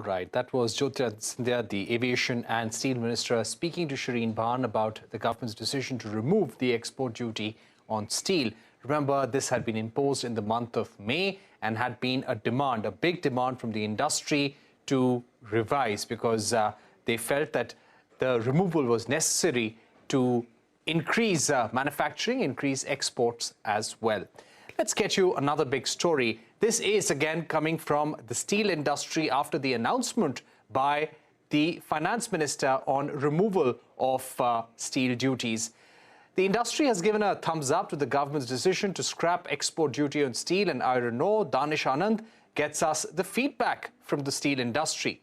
right, that was Jyotiraj Scindia, the Aviation and Steel Minister, speaking to Shireen Bhan about the government's decision to remove the export duty on steel. Remember, this had been imposed in the month of May and had been a demand, a big demand from the industry to revise because they felt that the removal was necessary to increase manufacturing, increase exports as well. Let's get you another big story. This is again coming from the steel industry after the announcement by the finance minister on removal of steel duties. The industry has given a thumbs up to the government's decision to scrap export duty on steel and iron ore. Danish Anand gets us the feedback from the steel industry.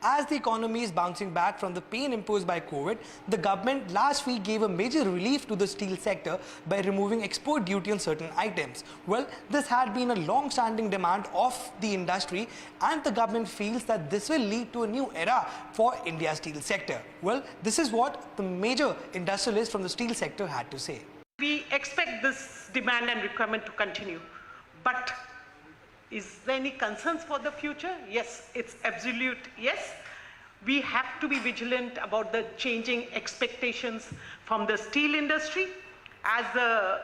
As the economy is bouncing back from the pain imposed by COVID, the government last week gave a major relief to the steel sector by removing export duty on certain items. Well, this had been a long-standing demand of the industry, and the government feels that this will lead to a new era for India's steel sector. Well, this is what the major industrialists from the steel sector had to say. We expect this demand and requirement to continue, but is there any concerns for the future? Yes, it's absolute yes. We have to be vigilant about the changing expectations from the steel industry as the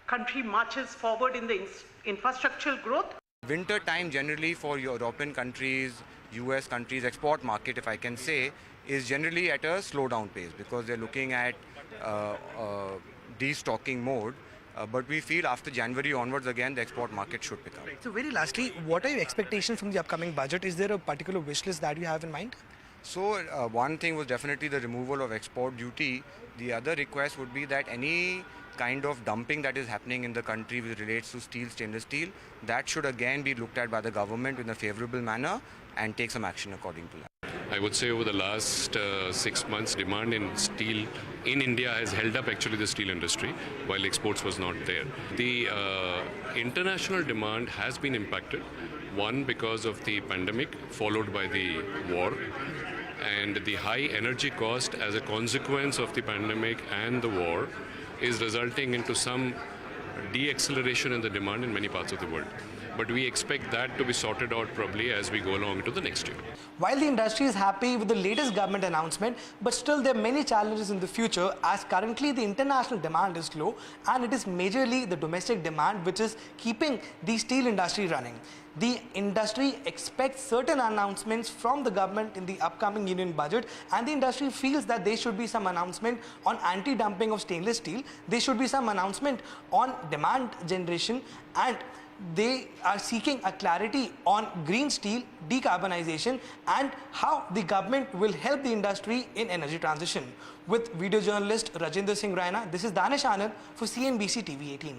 country marches forward in the infrastructural growth. Winter time generally for European countries, US countries, export market, if I can say, is generally at a slowdown pace because they're looking at destocking mode. But we feel after January onwards again the export market should pick up. So very lastly, what are your expectations from the upcoming budget? Is there a particular wish list that you have in mind? So one thing was definitely the removal of export duty. The other request would be that any kind of dumping that is happening in the country which relates to steel, stainless steel, that should again be looked at by the government in a favorable manner and take some action according to that. I would say over the last 6 months, demand in steel in India has held up actually the steel industry, while exports was not there. The international demand has been impacted, one because of the pandemic, followed by the war, and the high energy cost as a consequence of the pandemic and the war is resulting into some de-acceleration in the demand in many parts of the world. But we expect that to be sorted out probably as we go along into the next year. While the industry is happy with the latest government announcement, but still there are many challenges in the future as currently the international demand is low and it is majorly the domestic demand which is keeping the steel industry running. The industry expects certain announcements from the government in the upcoming union budget, and the industry feels that there should be some announcement on anti-dumping of stainless steel, there should be some announcement on demand generation, and they are seeking a clarity on green steel, decarbonization, and how the government will help the industry in energy transition. With video journalist Rajinder Singh Raina, this is Danish Anand for CNBC-TV18.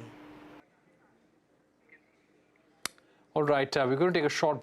All right, we're going to take a short break.